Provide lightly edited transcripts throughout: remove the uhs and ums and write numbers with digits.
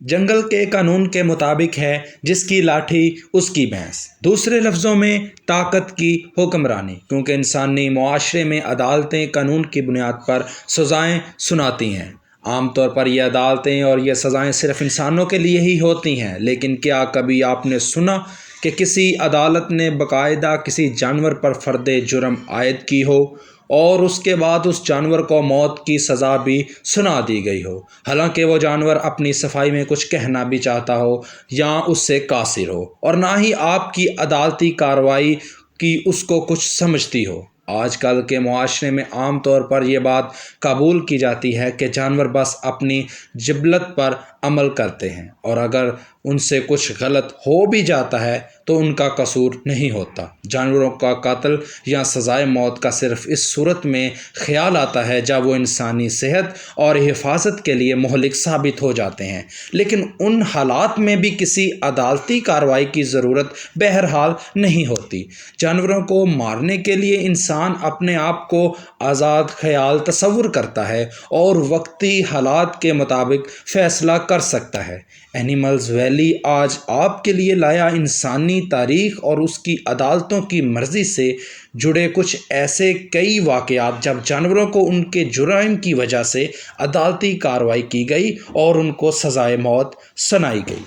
جنگل کے قانون کے مطابق ہے جس کی لاٹھی اس کی بھینس۔ دوسرے لفظوں میں طاقت کی حکمرانی، کیونکہ انسانی معاشرے میں عدالتیں قانون کی بنیاد پر سزائیں سناتی ہیں۔ عام طور پر یہ عدالتیں اور یہ سزائیں صرف انسانوں کے لیے ہی ہوتی ہیں، لیکن کیا کبھی آپ نے سنا کہ کسی عدالت نے باقاعدہ کسی جانور پر فرد جرم عائد کی ہو اور اس کے بعد اس جانور کو موت کی سزا بھی سنا دی گئی ہو، حالانکہ وہ جانور اپنی صفائی میں کچھ کہنا بھی چاہتا ہو یا اس سے قاصر ہو، اور نہ ہی آپ کی عدالتی کارروائی کی اس کو کچھ سمجھتی ہو؟ آج کل کے معاشرے میں عام طور پر یہ بات قبول کی جاتی ہے کہ جانور بس اپنی جبلت پر عمل کرتے ہیں، اور اگر ان سے کچھ غلط ہو بھی جاتا ہے تو ان کا قصور نہیں ہوتا۔ جانوروں کا قتل یا سزائے موت کا صرف اس صورت میں خیال آتا ہے جب وہ انسانی صحت اور حفاظت کے لیے مہلک ثابت ہو جاتے ہیں، لیکن ان حالات میں بھی کسی عدالتی کارروائی کی ضرورت بہرحال نہیں ہوتی۔ جانوروں کو مارنے کے لیے انسان اپنے آپ کو آزاد خیال تصور کرتا ہے اور وقتی حالات کے مطابق فیصلہ کر سکتا ہے۔ اینیملز ویلی آج آپ کے لیے لایا انسانی تاریخ اور اس کی عدالتوں کی مرضی سے جڑے کچھ ایسے کئی واقعات جب جانوروں کو ان کے جرائم کی وجہ سے عدالتی کارروائی کی گئی اور ان کو سزائے موت سنائی گئی۔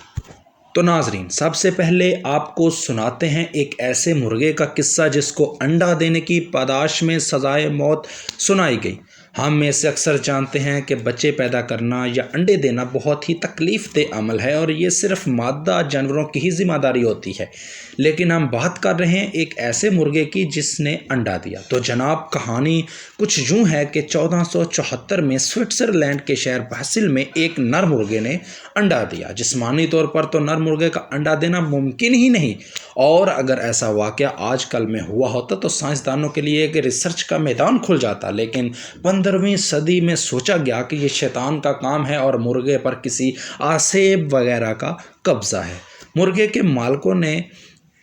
تو ناظرین، سب سے پہلے آپ کو سناتے ہیں ایک ایسے مرغے کا قصہ جس کو انڈا دینے کی پاداش میں سزائے موت سنائی گئی۔ ہم میں سے اکثر جانتے ہیں کہ بچے پیدا کرنا یا انڈے دینا بہت ہی تکلیف دہ عمل ہے اور یہ صرف مادہ جانوروں کی ہی ذمہ داری ہوتی ہے، لیکن ہم بات کر رہے ہیں ایک ایسے مرغے کی جس نے انڈا دیا۔ تو جناب، کہانی کچھ یوں ہے کہ 1474 میں سوئٹزرلینڈ کے شہر باسل میں ایک نر مرغے نے انڈا دیا۔ جسمانی طور پر تو نر مرغے کا انڈا دینا ممکن ہی نہیں، اور اگر ایسا واقعہ آج کل میں ہوا ہوتا تو سائنسدانوں کے لیے ایک ریسرچ کا میدان کھل جاتا، لیکن 15ویں صدی میں سوچا گیا کہ یہ شیطان کا کام ہے اور مرغے پر کسی آسیب وغیرہ کا قبضہ ہے۔ مرغے کے مالکوں نے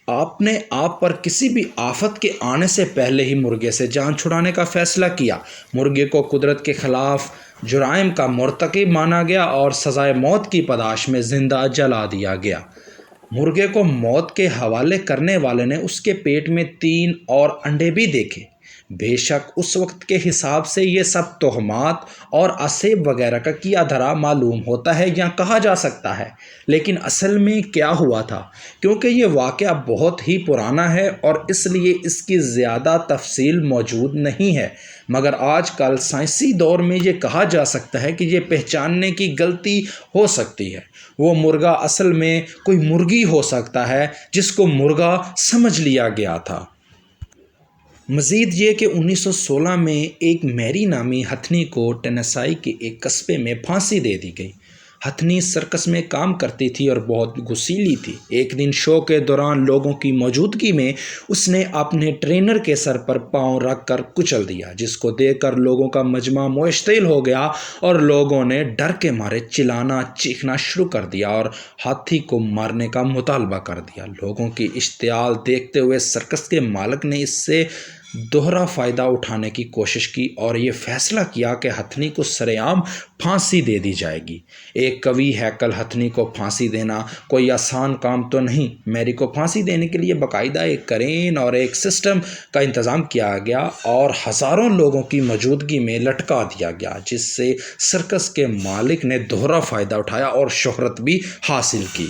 اپنے آپ پر کسی بھی آفت کے آنے سے پہلے ہی مرغے سے جان چھڑانے کا فیصلہ کیا۔ مرغے کو قدرت کے خلاف جرائم کا مرتکب مانا گیا اور سزائے موت کی پاداش میں زندہ جلا دیا گیا۔ مرغے کو موت کے حوالے کرنے والے نے اس کے پیٹ میں 3 اور انڈے بھی دیکھے۔ بے شک اس وقت کے حساب سے یہ سب تہمات اور آسیب وغیرہ کا کیا دھرا معلوم ہوتا ہے یا کہا جا سکتا ہے، لیکن اصل میں کیا ہوا تھا؟ کیونکہ یہ واقعہ بہت ہی پرانا ہے اور اس لیے اس کی زیادہ تفصیل موجود نہیں ہے، مگر آج کل سائنسی دور میں یہ کہا جا سکتا ہے کہ یہ پہچاننے کی غلطی ہو سکتی ہے۔ وہ مرغا اصل میں کوئی مرغی ہو سکتا ہے جس کو مرغا سمجھ لیا گیا تھا۔ مزید یہ کہ 1916 میں ایک میری نامی ہتھنی کو ٹینیسی کے ایک قصبے میں پھانسی دے دی گئی۔ ہتھنی سرکس میں کام کرتی تھی اور بہت غصیلی تھی۔ ایک دن شو کے دوران لوگوں کی موجودگی میں اس نے اپنے ٹرینر کے سر پر پاؤں رکھ کر کچل دیا، جس کو دیکھ کر لوگوں کا مجمع مشتعل ہو گیا اور لوگوں نے ڈر کے مارے چلانا چیخنا شروع کر دیا اور ہاتھی کو مارنے کا مطالبہ کر دیا۔ لوگوں کی اشتعال دیکھتے ہوئے سرکس کے مالک نے اس سے دوہرا فائدہ اٹھانے کی کوشش کی اور یہ فیصلہ کیا کہ ہتھنی کو سرے عام پھانسی دے دی جائے گی۔ ایک قوی ہیکل ہتھنی کو پھانسی دینا کوئی آسان کام تو نہیں۔ میری کو پھانسی دینے کے لیے باقاعدہ ایک کرین اور ایک سسٹم کا انتظام کیا گیا اور ہزاروں لوگوں کی موجودگی میں لٹکا دیا گیا، جس سے سرکس کے مالک نے دوہرا فائدہ اٹھایا اور شہرت بھی حاصل کی۔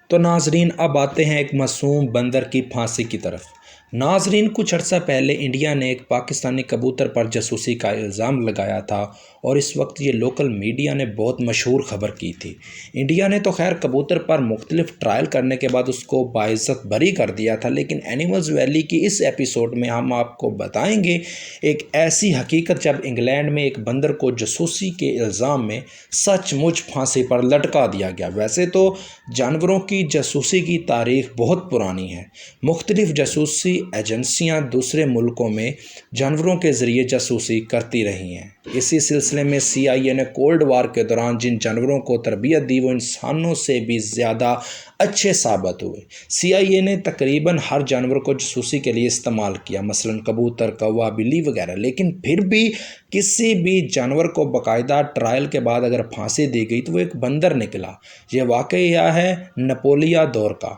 تو ناظرین، اب آتے ہیں ایک معصوم بندر کی پھانسی کی طرف۔ ناظرین، کچھ عرصہ پہلے انڈیا نے ایک پاکستانی کبوتر پر جاسوسی کا الزام لگایا تھا اور اس وقت یہ لوکل میڈیا نے بہت مشہور خبر کی تھی۔ انڈیا نے تو خیر کبوتر پر مختلف ٹرائل کرنے کے بعد اس کو باعزت بری کر دیا تھا، لیکن اینیملز ویلی کی اس ایپیسوڈ میں ہم آپ کو بتائیں گے ایک ایسی حقیقت جب انگلینڈ میں ایک بندر کو جاسوسی کے الزام میں سچ مچ پھانسی پر لٹکا دیا گیا۔ ویسے تو جانوروں کی جاسوسی کی تاریخ بہت پرانی ہے۔ مختلف جاسوسی ایجنسیاں دوسرے ملکوں میں جانوروں کے ذریعے جاسوسی کرتی رہی ہیں۔ اسی سلسلے سلسلے میں CIA نے کولڈ وار کے دوران جن جانوروں کو تربیت دی وہ انسانوں سے بھی زیادہ اچھے ثابت ہوئے۔ CIA نے تقریباً ہر جانور کو جاسوسی کے لیے استعمال کیا، مثلاً کبوتر، کوا، بلی وغیرہ، لیکن پھر بھی کسی بھی جانور کو باقاعدہ ٹرائل کے بعد اگر پھانسی دی گئی تو وہ ایک بندر نکلا۔ یہ واقعہ ہے نپولیا دور کا،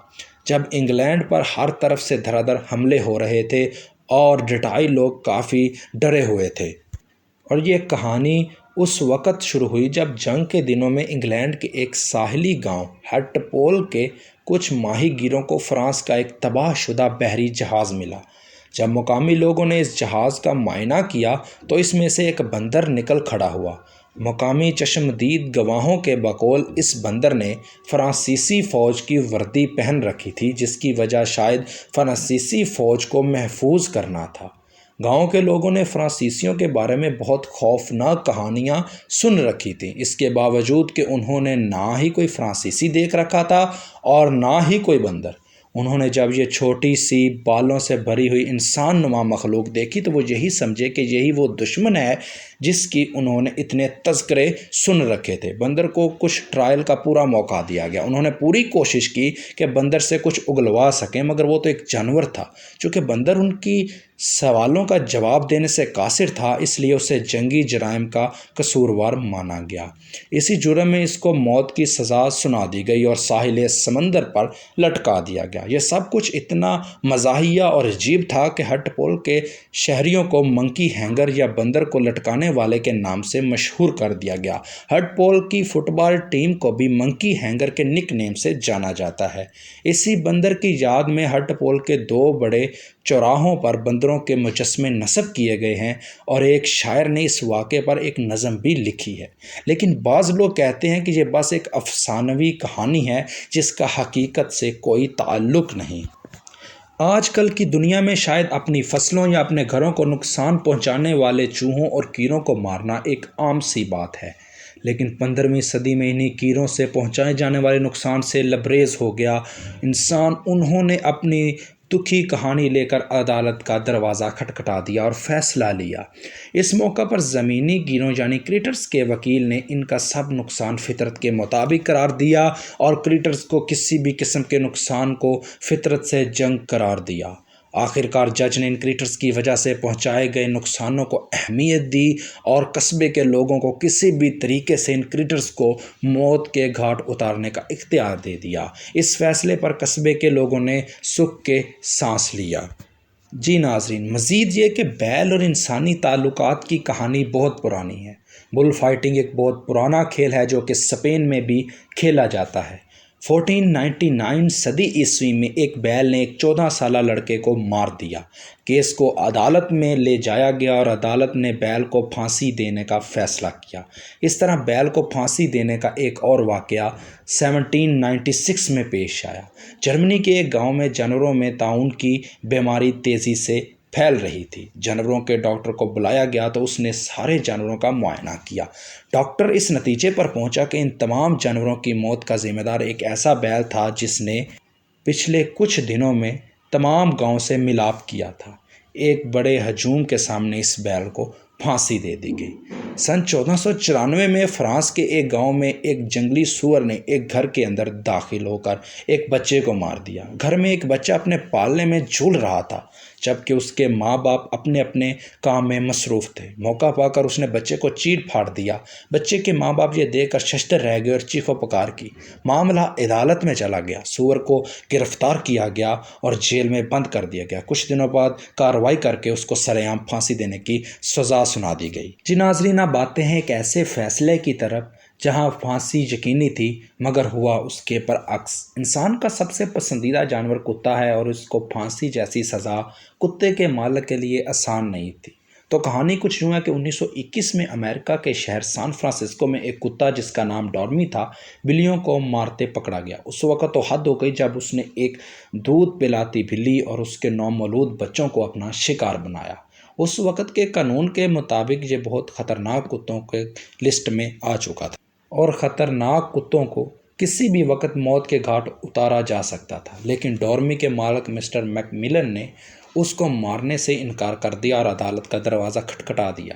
جب انگلینڈ پر ہر طرف سے دھڑا دھڑ حملے ہو رہے تھے اور ڈٹائی لوگ کافی ڈرے ہوئے تھے۔ اور یہ کہانی اس وقت شروع ہوئی جب جنگ کے دنوں میں انگلینڈ کے ایک ساحلی گاؤں ہارٹپول کے کچھ ماہی گیروں کو فرانس کا ایک تباہ شدہ بحری جہاز ملا۔ جب مقامی لوگوں نے اس جہاز کا معائنہ کیا تو اس میں سے ایک بندر نکل کھڑا ہوا۔ مقامی چشمدید گواہوں کے بقول اس بندر نے فرانسیسی فوج کی وردی پہن رکھی تھی، جس کی وجہ شاید فرانسیسی فوج کو محفوظ کرنا تھا۔ گاؤں کے لوگوں نے فرانسیسیوں کے بارے میں بہت خوفناک کہانیاں سن رکھی تھیں، اس کے باوجود کہ انہوں نے نہ ہی کوئی فرانسیسی دیکھ رکھا تھا اور نہ ہی کوئی بندر۔ انہوں نے جب یہ چھوٹی سی بالوں سے بھری ہوئی انسان نما مخلوق دیکھی تو وہ یہی سمجھے کہ یہی وہ دشمن ہے جس کی انہوں نے اتنے تذکرے سن رکھے تھے۔ بندر کو کچھ ٹرائل کا پورا موقع دیا گیا۔ انہوں نے پوری کوشش کی کہ بندر سے کچھ اگلوا سکیں، مگر وہ تو ایک جانور تھا۔ چونکہ بندر ان کی سوالوں کا جواب دینے سے قاصر تھا، اس لیے اسے جنگی جرائم کا قصوروار مانا گیا۔ اسی جرم میں اس کو موت کی سزا سنا دی گئی اور ساحل سمندر پر لٹکا دیا گیا۔ یہ سب کچھ اتنا مزاحیہ اور عجیب تھا کہ ہارٹپول کے شہریوں کو منکی ہینگر یا بندر کو لٹکانے والے کے نام سے مشہور کر دیا گیا۔ ہارٹپول کی فٹ بال ٹیم کو بھی منکی ہینگر کے نک نیم سے جانا جاتا ہے۔ اسی بندر کی یاد میں ہارٹپول کے 2 بڑے چوراہوں پر بندروں کے مجسمے نصب کیے گئے ہیں اور ایک شاعر نے اس واقعے پر ایک نظم بھی لکھی ہے۔ لیکن بعض لوگ کہتے ہیں کہ یہ بس ایک افسانوی کہانی ہے جس کا حقیقت سے کوئی تعلق نہیں۔ آج کل کی دنیا میں شاید اپنی فصلوں یا اپنے گھروں کو نقصان پہنچانے والے چوہوں اور کیڑوں کو مارنا ایک عام سی بات ہے، لیکن 15ویں صدی میں انہی کیڑوں سے پہنچائے جانے والے نقصان سے لبریز ہو گیا انسان۔ انہوں نے اپنی دکھی کہانی لے کر عدالت کا دروازہ کھٹکھٹا دیا اور فیصلہ لیا۔ اس موقع پر زمینی کیڑوں یعنی کریٹرز کے وکیل نے ان کا سب نقصان فطرت کے مطابق قرار دیا اور کریٹرز کو کسی بھی قسم کے نقصان کو فطرت سے جنگ قرار دیا۔ آخرکار جج نے ان کریٹرز کی وجہ سے پہنچائے گئے نقصانوں کو اہمیت دی اور قصبے کے لوگوں کو کسی بھی طریقے سے ان کریٹرز کو موت کے گھاٹ اتارنے کا اختیار دے دیا۔ اس فیصلے پر قصبے کے لوگوں نے سکھ کے سانس لیا۔ جی ناظرین، مزید یہ کہ بیل اور انسانی تعلقات کی کہانی بہت پرانی ہے۔ بل فائٹنگ ایک بہت پرانا کھیل ہے جو کہ اسپین میں بھی کھیلا جاتا ہے۔ 1499 صدی عیسوی میں ایک بیل نے ایک 14 سالہ لڑکے کو مار دیا۔ کیس کو عدالت میں لے جایا گیا اور عدالت نے بیل کو پھانسی دینے کا فیصلہ کیا۔ اس طرح بیل کو پھانسی دینے کا ایک اور واقعہ 1796 میں پیش آیا۔ جرمنی کے ایک گاؤں میں جانوروں میں طاعون کی بیماری تیزی سے پھیل رہی تھی۔ جانوروں کے ڈاکٹر کو بلایا گیا تو اس نے سارے جانوروں کا معائنہ کیا۔ ڈاکٹر اس نتیجے پر پہنچا کہ ان تمام جانوروں کی موت کا ذمہ دار ایک ایسا بیل تھا جس نے پچھلے کچھ دنوں میں تمام گاؤں سے ملاپ کیا تھا۔ ایک بڑے ہجوم کے سامنے اس بیل کو پھانسی دے دی گئی۔ سن 1494 میں فرانس کے ایک گاؤں میں ایک جنگلی سور نے ایک گھر کے اندر داخل ہو کر ایک بچے کو مار دیا۔ گھر میں ایک بچہ اپنے پالنے میں جھول رہا تھا جبکہ اس کے ماں باپ اپنے اپنے کام میں مصروف تھے۔ موقع پا کر اس نے بچے کو چیر پھاڑ دیا۔ بچے کے ماں باپ یہ دیکھ کر ششدر رہ گئے اور چیخ و پکار کی۔ معاملہ عدالت میں چلا گیا۔ سور کو گرفتار کیا گیا اور جیل میں بند کر دیا گیا۔ کچھ دنوں بعد کارروائی کر کے اس کو سرعام پھانسی دینے کی سزا سنا دی گئی۔ جی ناظرین، اب آتے ہیں ایک ایسے فیصلے کی طرف جہاں پھانسی یقینی تھی مگر ہوا اس کے برعکس۔ انسان کا سب سے پسندیدہ جانور کتا ہے اور اس کو پھانسی جیسی سزا کتے کے مالک کے لیے آسان نہیں تھی۔ تو کہانی کچھ یوں ہے کہ 1921 میں امریکہ کے شہر سان فرانسسکو میں ایک کتا جس کا نام ڈارمی تھا بلیوں کو مارتے پکڑا گیا۔ اس وقت تو حد ہو گئی جب اس نے ایک دودھ پلاتی بلی اور اس کے نومولود بچوں کو اپنا شکار بنایا۔ اس وقت کے قانون کے مطابق یہ بہت خطرناک کتوں کے لسٹ میں آ چکا تھا اور خطرناک کتوں کو کسی بھی وقت موت کے گھاٹ اتارا جا سکتا تھا، لیکن ڈارمی کے مالک مسٹر میک ملن نے اس کو مارنے سے انکار کر دیا اور عدالت کا دروازہ کھٹکھٹا دیا۔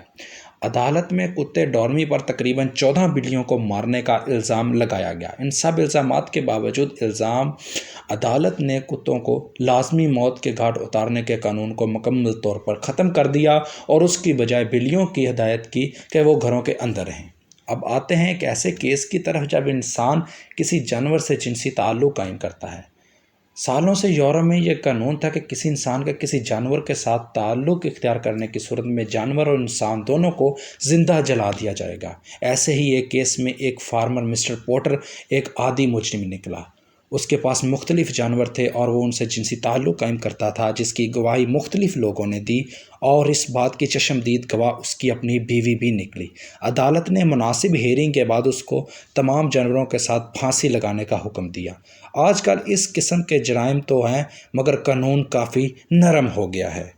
عدالت میں کتے ڈورمی پر تقریباً 14 بلیوں کو مارنے کا الزام لگایا گیا۔ ان سب الزامات کے باوجود عدالت نے کتوں کو لازمی موت کے گھاٹ اتارنے کے قانون کو مکمل طور پر ختم کر دیا اور اس کی بجائے بلیوں کی ہدایت کی کہ وہ گھروں کے اندر رہیں۔ اب آتے ہیں ایک ایسے کیس کی طرف جب انسان کسی جانور سے جنسی تعلق قائم کرتا ہے۔ سالوں سے یورپ میں یہ قانون تھا کہ کسی انسان کا کسی جانور کے ساتھ تعلق اختیار کرنے کی صورت میں جانور اور انسان دونوں کو زندہ جلا دیا جائے گا۔ ایسے ہی ایک کیس میں ایک فارمر مسٹر پوٹر ایک عادی مجرم نکلا۔ اس کے پاس مختلف جانور تھے اور وہ ان سے جنسی تعلق قائم کرتا تھا، جس کی گواہی مختلف لوگوں نے دی اور اس بات کی چشمدید گواہ اس کی اپنی بیوی بھی نکلی۔ عدالت نے مناسب ہیئرنگ کے بعد اس کو تمام جانوروں کے ساتھ پھانسی لگانے کا حکم دیا۔ آج کل اس قسم کے جرائم تو ہیں مگر قانون کافی نرم ہو گیا ہے۔